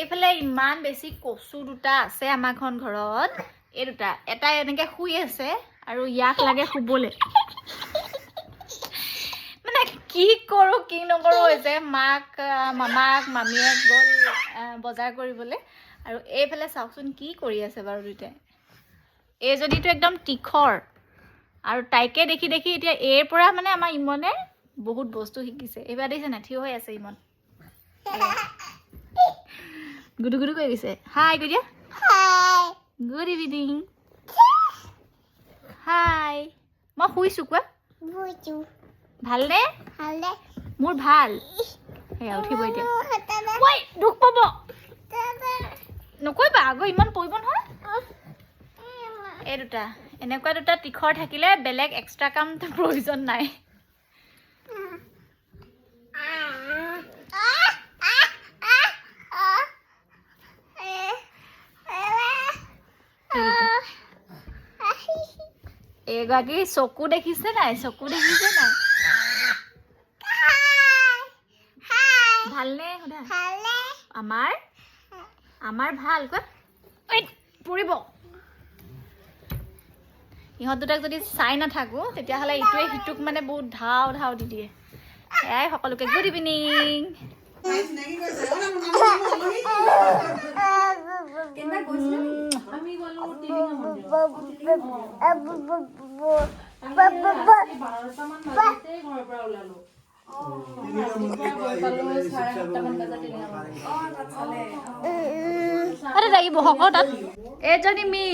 এইফালে ইমান বেছি কচু দুটা আছে আমাৰখন ঘৰত এই দুটা এটা এনেকে শুই আছে আৰু ইয়াক লাগে শুবলে মানে কি কৰো কি নকৰো হৈছে মাক মামাক মামীয়ে গ'ল বজাৰ কৰিবলৈ আৰু এইফালে চাওকচোন কি কৰি আছে বাৰু দুটাই এইজনীটো একদম টিখৰ আৰু তাইকে দেখি দেখি এতিয়া এৰ পৰা মানে আমাৰ ইমনে বহুত বস্তু শিকিছে এইবাৰ দেখিছে না থিয় হৈ আছে ইমন গুডু গুডু কৈ গৈছে হাই কৈ দিয়া হাই গুড ইভিনিং হাই মই শুইছো কোৱা ভালনে ভালনে মোৰ ভাল সেয়া উঠিব এতিয়া ঐ দুখ পাব নকৰিবা আগো ইমান পৰিব নহয় এই দুটা এনেকুৱা দুটা টিখৰ থাকিলে বেলেগ এক্সট্ৰা কাম প্ৰয়োজন নাই এগৰাকী চকু দেখিছে নাই ভালনে সোধা আমাৰ ভাল কোৱা পৰিব ইহঁত দুটাক যদি চাই নাথাকো তেতিয়াহ'লে ইটোৱে সিটোক মানে বহুত ধাও দি দিয়ে এয়াই সকলোকে গুড ইভিনিং লাগিব হক তাত এজনী মি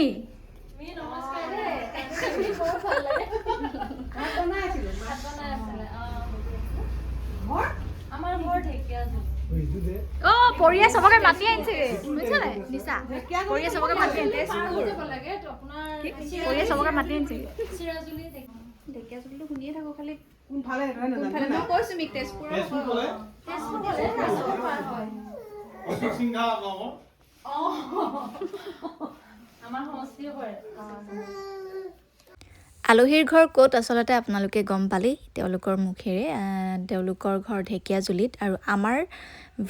পৰিয়া চবকে মাতি আনিছে বুজিছা নাই নিচা পৰিয়া চবকে মাতি আনিছে ঢেকীয়াজুলিটো শুনিয়ে থাকো খালি কোনফালে মই কৈছো মিক তেজপুৰ আলহীৰ ঘৰ ক'ত আচলতে আপোনালোকে গম পালেই তেওঁলোকৰ মুখেৰে তেওঁলোকৰ ঘৰ ঢেকীয়াজুলিত আৰু আমাৰ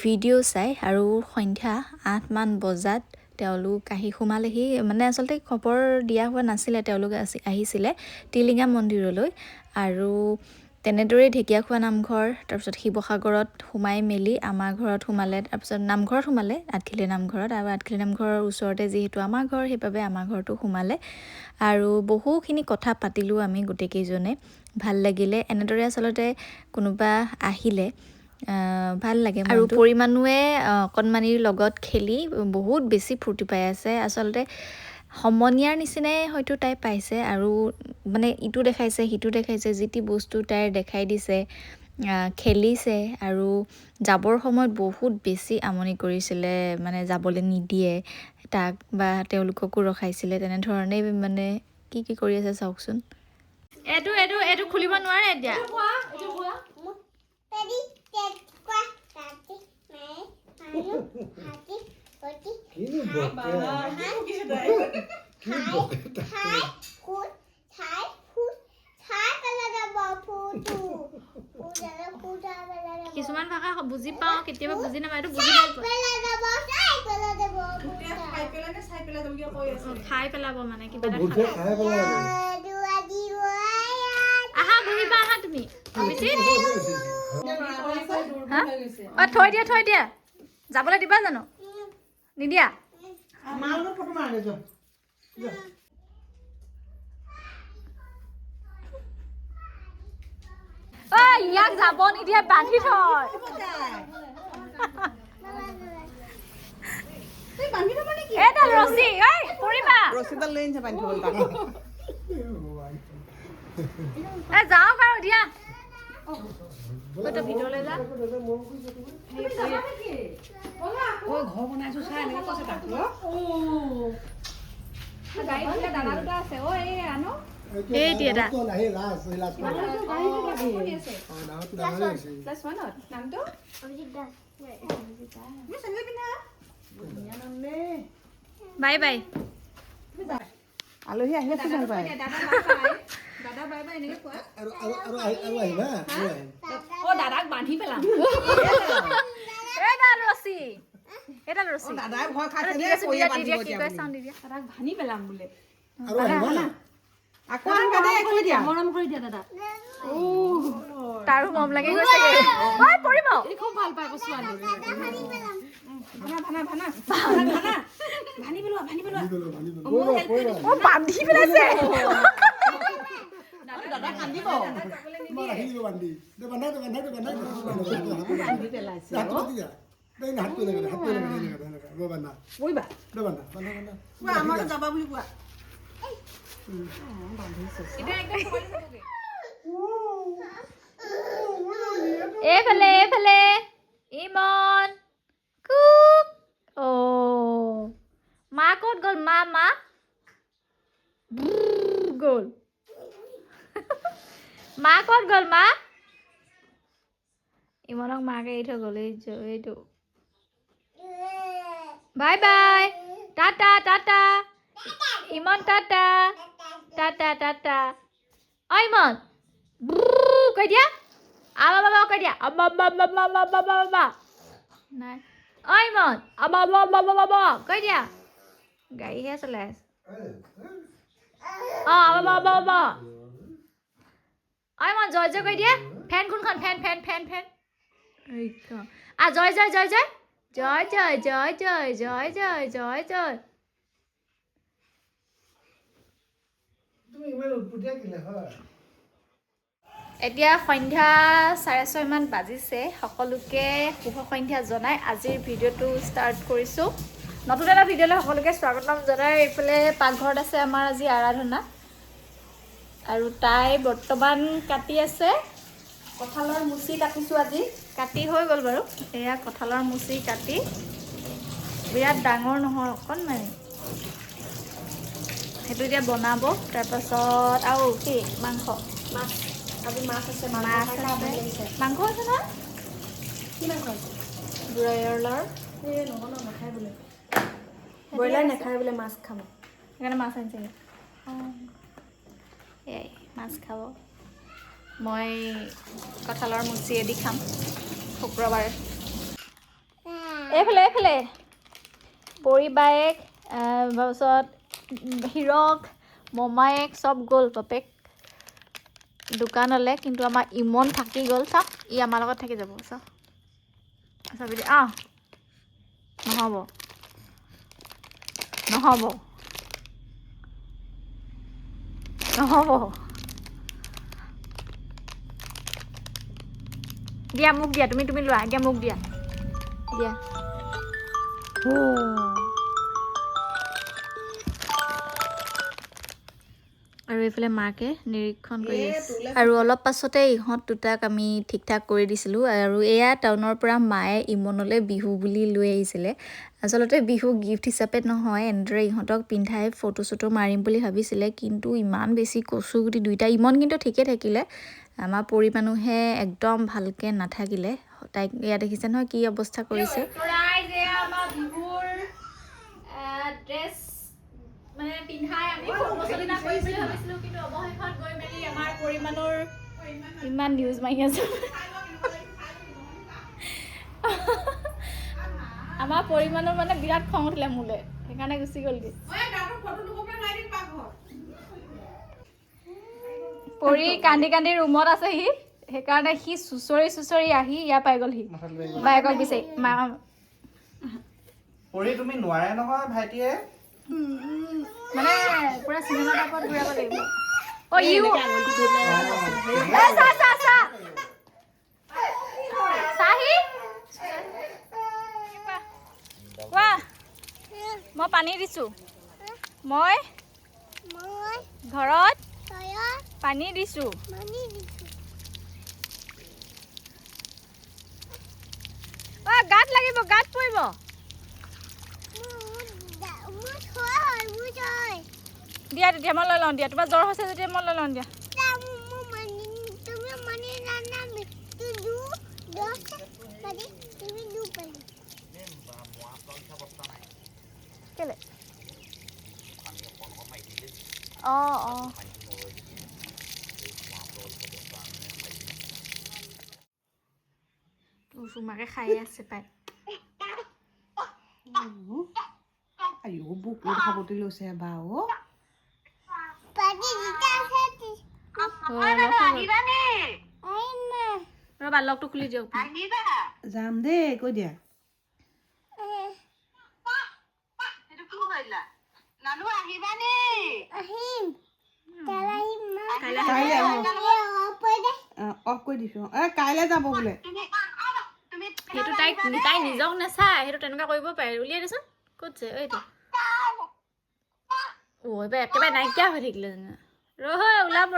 ভিডিঅ' চাই আৰু সন্ধ্যা 8 মান বজাত তেওঁলোক আহি সোমালেহি মানে আচলতে খবৰ দিয়া হোৱা নাছিলে তেওঁলোক আহিছিলে টিলিঙা মন্দিৰলৈ আৰু তেনেদৰে ঢেকীয়াখোৱা নামঘৰ তাৰপিছত শিৱসাগৰত সোমাই মেলি আমাৰ ঘৰত সোমালে তাৰপিছত নামঘৰত সোমালে আঠখিলী নামঘৰত আৰু আঠখিলী নামঘৰৰ ওচৰতে যিহেতু আমাৰ ঘৰ সেইবাবে আমাৰ ঘৰটো সোমালে আৰু বহুখিনি কথা পাতিলোঁ আমি গোটেইকেইজনে ভাল লাগিলে এনেদৰে আচলতে কোনোবা আহিলে ভাল লাগে আৰু পৰিমাণুৱে অকণমানিৰ লগত খেলি বহুত বেছি ফূৰ্তি পাই আছে আচলতে সমনীয়াৰ নিচিনাই হয়তো তাই পাইছে আৰু মানে ইটো দেখাইছে সিটো দেখাইছে যিটি বস্তু তাইৰ দেখাই দিছে খেলিছে আৰু যাবৰ সময়ত বহুত বেছি আমনি কৰিছিলে মানে যাবলৈ নিদিয়ে তাক বা তেওঁলোককো ৰখাইছিলে তেনেধৰণে মানে কি কৰি আছে চাওকচোন এইটো খুলিব নোৱাৰে এতিয়া কিছুমান ভাষা বুজি পাওঁ কেতিয়াবা বুজি নাপাওঁ এইটো বুজি খাই পেলাব মানে কিবা আহা বহিবা আহা তুমি থৈ দিয়া যাবলৈ দিবা জানো নিদিয়া ইয়াক যাব নিদিয়ে বান্ধি থয় ৰছী পৰিবা যাওক আৰু দিয়া ভিতৰলৈ যা ঘৰ বনাইছো চাই এনেকে কৈছে তাক গাড়ী দাদা দুটা আছে আনো বাই বাই আলহী আহিলে ভাল পায় দাদা বাই বাই এনেকে কোৱা আৰু আহিবা দাদাক বান্ধি পেলাম ৰছী এটা ৰছি দাদাই ভয় খাইছে ঠিক দে আছে কৈয়ে দি বান্ধিব দিয়া কি এতিয়া কয় বুলি। চাউণ্ড দি দিয়া দাদাক ভানি পেলাম বোলে আৰু আহিবা আকৌ আহিবা দে কৈ দিয়া মৰম কৰি দিয়া দাদা তাৰো মৰম লাগি গৈছে ঐ পৰিব এই খুব ভাল পায় ছোৱালী ভানা ভানা ভানি পেলোৱা ও বান্ধি পেলাইছে দাদা কান্দিব মই ৰাখি দিব বান্ধি দে বান্ধাই কান্দি পেলাইছে দে হাতটো লাগে বান্ধা কৰিবা দে বান্ধা বান্ধা আমালৈ যাবা বুলি কোৱা এইফালে ইমন কুক অ মা ক'ত গ'ল মা গ'ল মা ক'ত গ'ল মা ইমনক মাকে এৰি থৈ গ'ল এইটো বাই বাই টাটা ইমন টাটা অ ইমন কৈ দিয়া বাবা কৈ দিয়া বাবা নাই অ ইমন বাবা কৈ দিয়া গাড়ীহে চলাই আছে বাবা অ ইমন জয় কৈ দিয়া ফেন কোনখন ফেন জয় তুমি ইমান উৎপতীয়া কিলে হয় এতিয়া সন্ধ্যা 6:30 মান বাজিছে সকলোকে শুভ সন্ধ্যা জনাই আজিৰ ভিডিঅ'টো ষ্টাৰ্ট কৰিছোঁ নতুন এটা ভিডিঅ'লৈ সকলোকে স্বাগতম জনাই এইফালে পাকঘৰত আছে আমাৰ আজি আৰাধনা আৰু তাই বৰ্তমান কাটি আছে কঁঠালৰ মুচি কাটিছোঁ আজি কাটি হৈ গ'ল বাৰু এয়া কঁঠালৰ মুচি কাটি বিৰাট ডাঙৰ নহয় অকণমানি সেইটো এতিয়া বনাব তাৰপাছত আৰু কি মাংস আজি মাছ আছে মাছ আছে মাংস আছে নহয় কি মাংস আছে ব্ৰইলাৰ এই নহয় নাখায় বোলে ব্ৰইলাৰ নাখায় বোলে মাছ খাব সেইকাৰণে মাছ আনিছে এয়াই মাছ খাব মই কঁঠালৰ মুচিয়েদি খাম শুক্ৰবাৰে এইফালে পৰি বায়েক তাৰপিছত হিৰক মমায়েক চব গ'ল বাপেক দোকানলৈ কিন্তু আমাৰ ইমন থাকি গ'ল চাওক ই আমাৰ লগত থাকি যাব চাওক চাবি দে নহ'ব দিয়া মোক দিয়া তুমি লোৱা এতিয়া মোক দিয়া আৰু এইফালে মাকে নিৰীক্ষণ কৰি আছে আৰু অলপ পাছতে ইহঁত দুটাক আমি ঠিক ঠাক কৰি দিছিলোঁ আৰু এয়া টাউনৰ পৰা মায়ে ইমনলৈ বিহু বুলি লৈ আহিছিলে আচলতে বিহু গিফ্ট হিচাপে নহয় এনেদৰে ইহঁতক পিন্ধাই ফটো চটো মাৰিম বুলি ভাবিছিলে কিন্তু ইমান বেছি কচু গুটি দুইটা ইমন কিন্তু ঠিকে থাকিলে আমাৰ পৰি মানুহে একদম ভালকৈ নাথাকিলে তাইক এয়া দেখিছে নহয় কি অৱস্থা কৰিছে মানে পিন্ধাই আমি ফটোচলিনা কৰিছিলোঁ ভাবিছিলোঁ কিন্তু অৱশেষত গৈ মেলি আমাৰ পৰিমাণৰ ইমান নিউজ মাৰি আছে আমাৰ পৰিমাণৰ মানে বিৰাট খং উঠিলে মোলৈ সেইকাৰণে গুচি গ'লগৈ পৰি কান্দি ৰুমত আছে সি সেইকাৰণে সি চুচৰি আহি ইয়াৰ পাই গ'লহি বায়েকক বিচাৰি পৰি তুমি নোৱাৰে নহয় ভাইটিয়ে মানে পুৰা চিনেমা টাইপত ঘূৰাব লাগিব মই পানী দিছোঁ মই ঘৰত পানী দিছোঁ গাত লাগিব গাত পৰিব দিয়া তেতিয়া মই লৈ লওঁ দিয়া তোমাৰ জ্বৰ হৈছে যেতিয়া মই লৈ লওঁ দিয়া কেলে চুমাকে খাই আছে পাই আইও বুক খাবতে লৈছে বা অ ৰ'বা লকটো খুলি দিয়ক যাম দেই কৈ দিয়া অফ কৰি দিছো কাইলৈ যাব বোলে সেইটো তাই নিজক নাচায় সেইটো তেনেকুৱা কৰিব পাৰে উলিয়াই দেচোন ক'তছে এইটো এইবাৰ একেবাৰে নাইকিয়া হৈ থাকিলে জানো ওলাব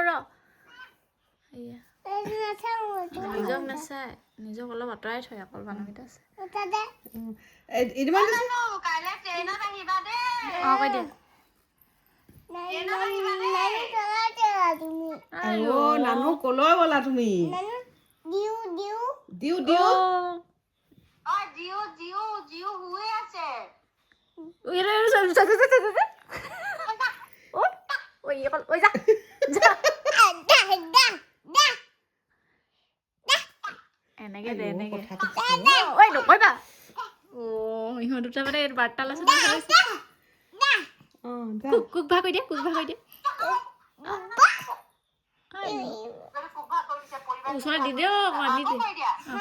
এয়া নিজক নাচায় নিজক অলপ আঁতৰাই থয় অকল মানুহকেইটা আছে কৈ দিয়া নানু কলৈ গলা তুমি দিও দিও এনেকে দে এনেকে ঐ নকৰিবা ইহঁত দুটা মানে বাৰ্তালাচনা চলাইছে কুক ভা কৈ দিয়া ওচৰত দি দিয়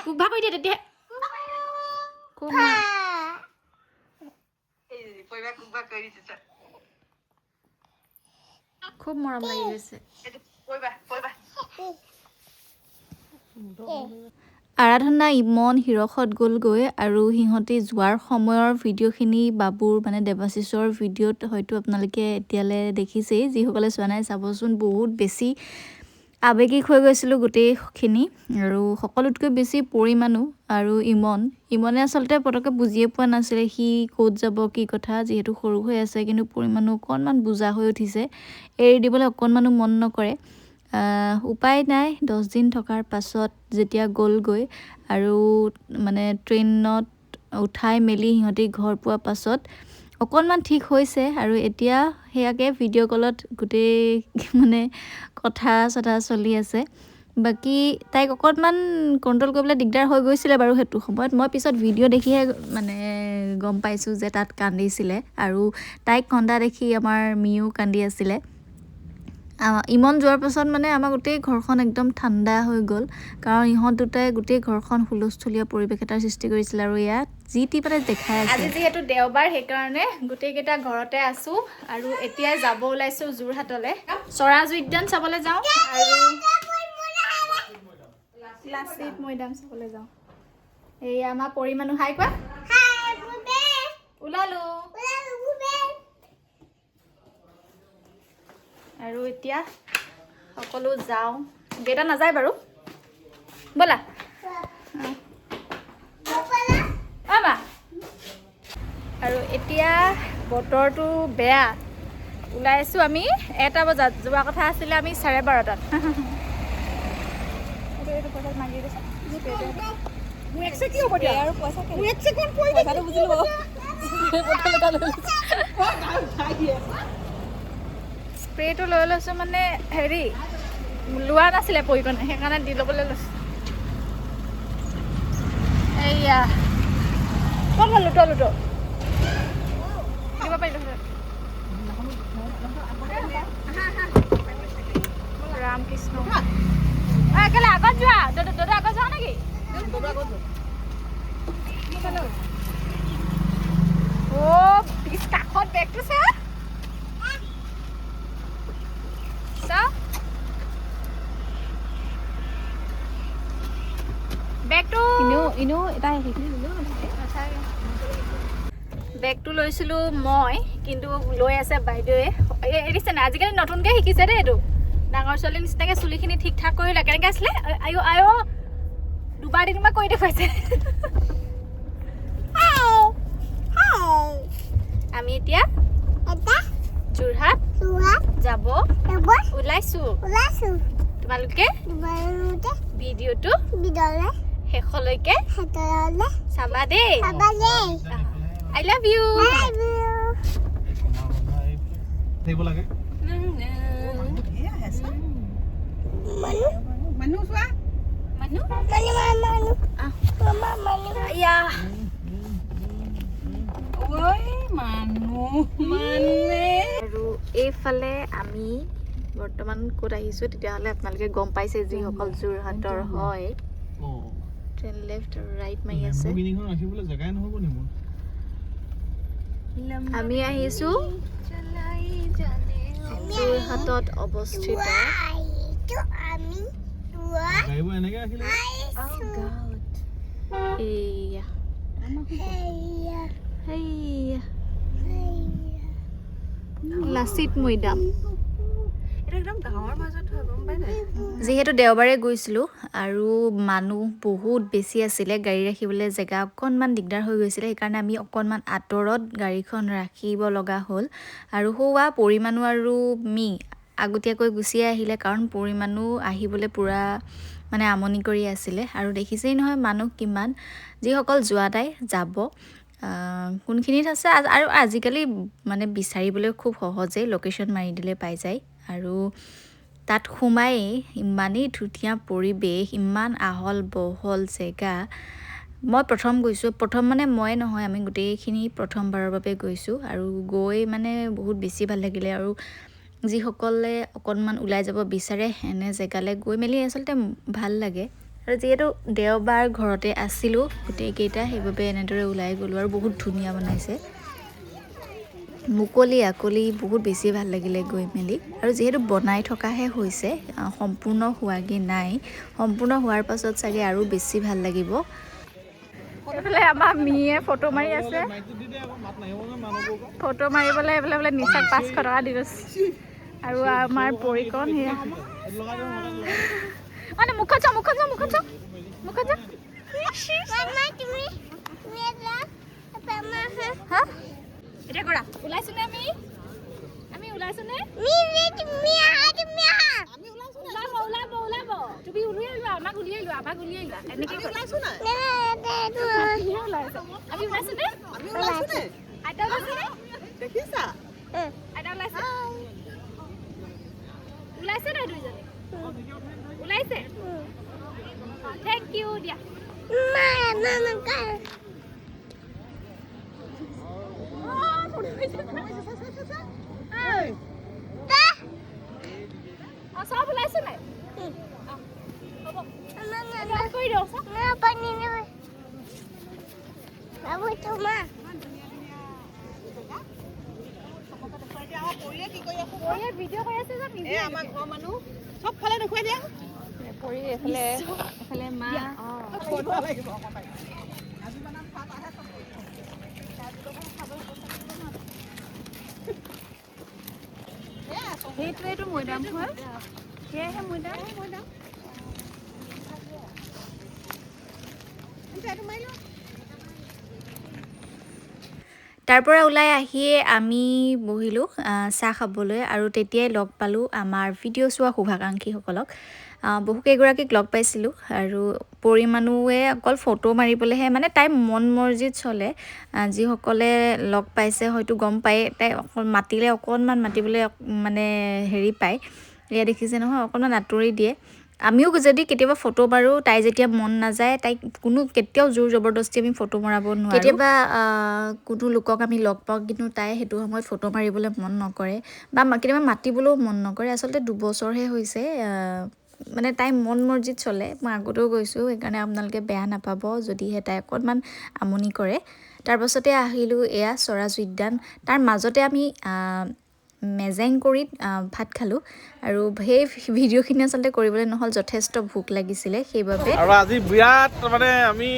কুক ভা কৈ দিয়া তেতিয়া খুব মৰম লাগি গৈছে আৰাধনা ইমন হিৰকত গ'লগৈ আৰু সিহঁতে যোৱাৰ সময়ৰ ভিডিঅ'খিনি বাবুৰ মানে দেৱাশিষৰ ভিডিঅ'ত হয়তো আপোনালোকে এতিয়ালৈ দেখিছেই যিসকলে চোৱা নাই চাবচোন বহুত বেছি আৱেগিক হৈ গৈছিলোঁ গোটেইখিনি আৰু সকলোতকৈ বেছি পৰিমাণো আৰু ইমনে আচলতে পটককৈ বুজিয়ে পোৱা নাছিলে সি ক'ত যাব কি কথা যিহেতু সৰু হৈ আছে কিন্তু পৰিমাণো অকণমান বুজা হৈ উঠিছে এৰি দিবলৈ অকণমানো মন নকৰে উপায় নাই 10 দিন থকাৰ পাছত যেতিয়া গ'লগৈ আৰু মানে ট্ৰেইনত উঠাই মেলি সিহঁতি ঘৰ পোৱাৰ পাছত অকণমান ঠিক হৈছে আৰু এতিয়া সেয়াকে ভিডিঅ' কলত গোটেই মানে কথা চথা চলি আছে বাকী তাইক অকণমান কণ্ট্ৰল কৰিবলৈ দিগদাৰ হৈ গৈছিলে বাৰু সেইটো সময়ত মই পিছত ভিডিঅ' দেখিহে মানে গম পাইছোঁ যে তাত কান্দিছিলে আৰু তাইক কন্দা দেখি আমাৰ মিও কান্দি আছিলে ইমন যোৱাৰ পাছত মানে আমাৰ গোটেই ঘৰখন একদম ঠাণ্ডা হৈ গ'ল কাৰণ ইহঁত দুটাই গোটেই ঘৰখন হুলস্থুলীয়া পৰিৱেশ এটাৰ সৃষ্টি কৰিছিল আৰু ইয়াত যি টি মানে দেখাই আছে আজি যিহেতু দেওবাৰ সেইকাৰণে গোটেইকেইটা ঘৰতে আছোঁ আৰু এতিয়া যাব ওলাইছোঁ যোৰহাটলৈ চৰাজ উদ্যান চাবলৈ যাওঁ আৰু লাচিত মৈদাম চাবলৈ যাওঁ এয়া আমাৰ পৰিমাণো হাই কোৱা ওলালোঁ আৰু এতিয়া সকলো যাওঁ দেউতা নাযায় বাৰু ব'লা মা আৰু এতিয়া বতৰটো বেয়া ওলাই আছোঁ আমি 1টা বজাত যোৱা কথা আছিলে আমি 12:30টাত স্প্ৰেটো লৈ লৈছোঁ মানে হেৰি লোৱা নাছিলে পৰিকণে সেইকাৰণে দি ল'বলৈ লৈছোঁ এইয়া ক'ত গ'ল লুটো দিব পাৰিলোঁ ৰামকৃষ্ণ একেলে আগত যোৱা দাদা আগত যাওঁ নেকি পিছ কাষত বেগটো বেগটো লৈছিলোঁ মই কিন্তু লৈ আছে বাইদেৱে এৰিছে নাই আজিকালি নতুনকৈ শিকিছে দেই এইটো ডাঙৰ ছোৱালীৰ নিচিনাকৈ চুলিখিনি ঠিক ঠাক কৰিলে কেনেকৈ আছিলে আয়ো 2বাৰ 3বাৰ কৰি দেখুৱাইছে আমি এতিয়া যোৰহাট যাব ওলাইছোঁ তোমালোকে ভিডিঅ'টো শেষলৈকে চাবা দেই I love you থাকিব লাগে মানুহ চোৱা ya আৰু এইফালে আমি বৰ্তমান ক'ত আহিছোঁ তেতিয়াহ'লে আপোনালোকে গম পাইছে যিসকল যোৰহাটৰ হয় ট্ৰেইন লেফ্ট আৰু ৰাইট মাৰি আছে ৰাখিবলৈ জেগাই নহ'ব নি মোৰ আমি আহিছোঁ যোৰহাটত অৱস্থিত গাড়ীবোৰ এনেকৈ ৰাখিলে এইয়া সেইয়া লাচিত মৈদাম যিহেতু দেওবাৰে গৈছিলোঁ আৰু মানুহ বহুত বেছি আছিলে গাড়ী ৰাখিবলৈ জেগা অকণমান দিগদাৰ হৈ গৈছিলে সেইকাৰণে আমি অকণমান আঁতৰত গাড়ীখন ৰাখিব লগা হ'ল আৰু হোৱা পৰিমাণো আৰু আগতীয়াকৈ গুচিয়ে আহিলে কাৰণ পৰিমাণো আহিবলৈ পূৰা মানে আমনি কৰি আছিলে আৰু দেখিছেই নহয় মানুহ কিমান যিসকল যোৱা নাই যাব কোনখিনিত আছে আৰু আজিকালি মানে বিচাৰিবলৈ খুব সহজেই লোকেশ্যন মাৰি দিলে পাই যায় আৰু তাত সোমাই ইমানেই ধুনীয়া পৰিৱেশ ইমান আহল বহল জেগা মই প্ৰথম মানে মই নহয় আমি গোটেইখিনি প্ৰথমবাৰৰ বাবে গৈছোঁ আৰু গৈ মানে বহুত বেছি ভাল লাগিলে আৰু যিসকলে অকণমান ওলাই যাব বিচাৰে এনে জেগালৈ গৈ মেলি আচলতে ভাল লাগে আৰু যিহেতু দেওবাৰ ঘৰতে আছিলোঁ গোটেইকেইটা সেইবাবে এনেদৰে ওলাই গ'লোঁ আৰু বহুত ধুনীয়া বনাইছে মুকলি আকলি বহুত বেছি ভাল লাগিলে গৈ মেলি আৰু যিহেতু বনাই থকাহে হৈছে সম্পূৰ্ণ হোৱাগৈ নাই সম্পূৰ্ণ হোৱাৰ পাছত চাগে আৰু বেছি ভাল লাগিব এইফালে আমাৰ মিয়ে ফটো মাৰি আছে ফটো মাৰিবলৈ এইফালে বোলে নিচাক 500 টকা দি গৈছে আৰু আমাৰ পৰিকণ সেয়া মানে মুখত যা এতিয়া কৰা ওলাইছোনে আমি ওলাইছোনে ওলাব তুমি উলিয়াই লোৱা আমাক উলিয়াই লোৱা এনেকৈ ওলাইছো না আমি ওলাইছোনে আইতা ওলাইছোনে দেখিছা আইতা ওলাইছে নাই দুইজনী ওলাইছে থেংক ইউ দিয়া সব ওলাইছে নাই কৰি দিওঁ ভিডিঅ' কৰি আছে যে আমাৰ ঘৰৰ মানুহ চবফালে দেখুৱাই দিয়া পৰি এফালে মা সেইটোৱেইটো মৈদাম হয় সেয়াহে মৈদাম তাৰ পৰা ওলাই আহিয়ে আমি বহিলোঁ চাহ খাবলৈ আৰু তেতিয়াই লগ পালোঁ আমাৰ ভিডিঅ' চোৱা শুভাকাংক্ষীসকলক বহুকেইগৰাকীক লগ পাইছিলোঁ আৰু পৰিমাণুৱে অকল ফটো মাৰিবলৈহে মানে তাই মন মৰ্জিত চলে যিসকলে লগ পাইছে হয়তো গম পায় তাই মাতিলে অকণমান মাতিবলৈ মানে হেৰি পায় এয়া দেখিছে নহয় অকণমান আঁতৰি দিয়ে আমিও যদি কেতিয়াবা ফটো মাৰোঁ তাই যেতিয়া মন নাযায় তাইক কোনো কেতিয়াও জোৰ জবৰদস্তি আমি ফটো মৰাব নোৱাৰোঁ কেতিয়াবা কোনো লোকক আমি লগ পাওঁ কিন্তু তাই সেইটো সময়ত ফটো মাৰিবলৈ মন নকৰে বা কেতিয়াবা মাতিবলৈও মন নকৰে আচলতে 2 বছৰহে হৈছে মানে তাই মন মৰ্জিত চলে মই আগতেও গৈছোঁ সেইকাৰণে আপোনালোকে বেয়া নাপাব যদিহে তাই অকণমান আমনি কৰে তাৰপাছতে আহিলোঁ এয়া স্বৰাজ উদ্যান তাৰ মাজতে আমি মেজেংকৰিত ভাত খালোঁ আৰু সেই ভিডিঅ'খিনি আচলতে কৰিবলৈ নহ'ল যথেষ্ট ভোক লাগিছিলে সেইবাবে আৰু আজি বিৰাট মানে আমি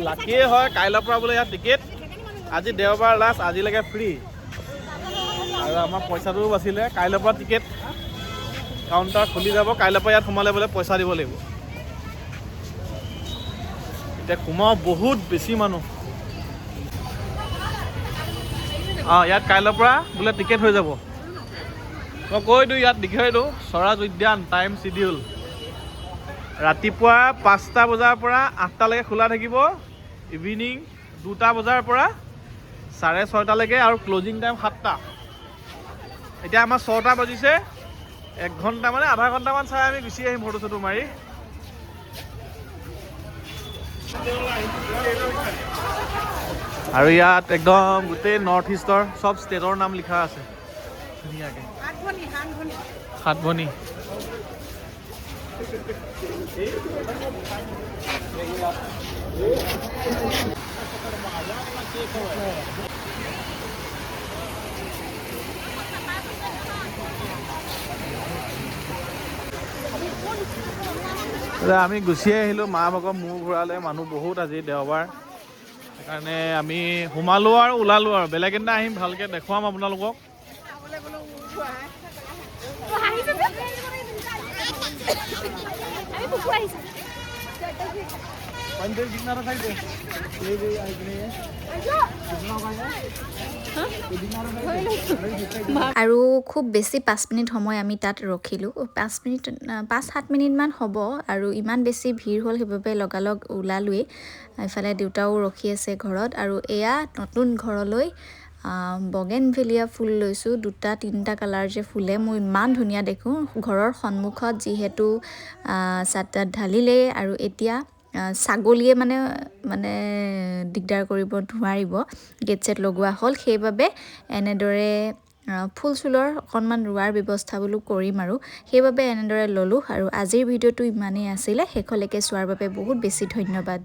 লাকিয়ে হয় কাইলৈৰ পৰা বোলে ইয়াত টিকেট আজি দেওবাৰ লাষ্ট আজিলৈকে ফ্ৰী আৰু আমাৰ পইচাটোও বাচিলে কাইলৈৰ পৰা টিকেট কাউণ্টাৰ খুলি যাব কাইলৈৰ পৰা ইয়াত সোমালে বোলে পইচা দিব লাগিব এতিয়া সোমাওঁ বহুত বেছি মানুহ ইয়াত কাইলৈৰ পৰা বোলে টিকেট হৈ যাব মই কৈ দিওঁ ইয়াত দেখুৱাই দিওঁ স্বৰাজ উদ্যান টাইম চিডিউল ৰাতিপুৱা 5টা বজাৰ পৰা 8টালৈকে খোলা থাকিব ইভিনিং 2টা বজাৰ পৰা 6:30লৈকে আৰু ক্লজিং টাইম 7টা এতিয়া আমাৰ 6টা বাজিছে 1 ঘণ্টা মানে আধা ঘণ্টামান চাই আমি গুচি আহিম ফটো চটো মাৰি আৰু ইয়াত একদম গোটেই নৰ্থ ইষ্টৰ চব ষ্টেটৰ নাম লিখা আছে ধুনীয়াকৈ। সাতভনী আমি গুচিয়ে আহিলোঁ। মা ভাগৰ মূৰ ঘূৰালে, মানুহ বহুত আজি দেওবাৰ, সেইকাৰণে আমি সোমালোঁ আৰু ওলালোঁ আৰু। বেলেগ এদিনা আহিম, ভালকৈ দেখুৱাম আপোনালোকক। আৰু খুব বেছি 5 মিনিট সময় আমি তাত ৰখিলোঁ। 5-7 মিনিটমান হ'ব আৰু ইমান বেছি ভিৰ হ'ল সেইবাবে লগালগ ওলালোৱেই। এইফালে দেউতাও ৰখি আছে ঘৰত। আৰু এয়া নতুন ঘৰলৈ বগেনভেলিয়া ফুল লৈছোঁ। 2-3টা কালাৰ যে ফুলে, মোৰ ইমান ধুনীয়া দেখোঁ। ঘৰৰ সন্মুখত যিহেতু চাত ঢালিলেই আৰু এতিয়া ছাগলীয়ে মানে দিগদাৰ কৰিব নোৱাৰিব, গেট ছেট লগোৱা হ'ল, সেইবাবে এনেদৰে ফুল চুলৰ অকণমান ৰোৱাৰ ব্যৱস্থা বোলো কৰিম আৰু সেইবাবে এনেদৰে ল'লোঁ। আৰু আজিৰ ভিডিঅ'টো ইমানেই আছিলে। শেষলৈকে চোৱাৰ বাবে বহুত বেছি ধন্যবাদ।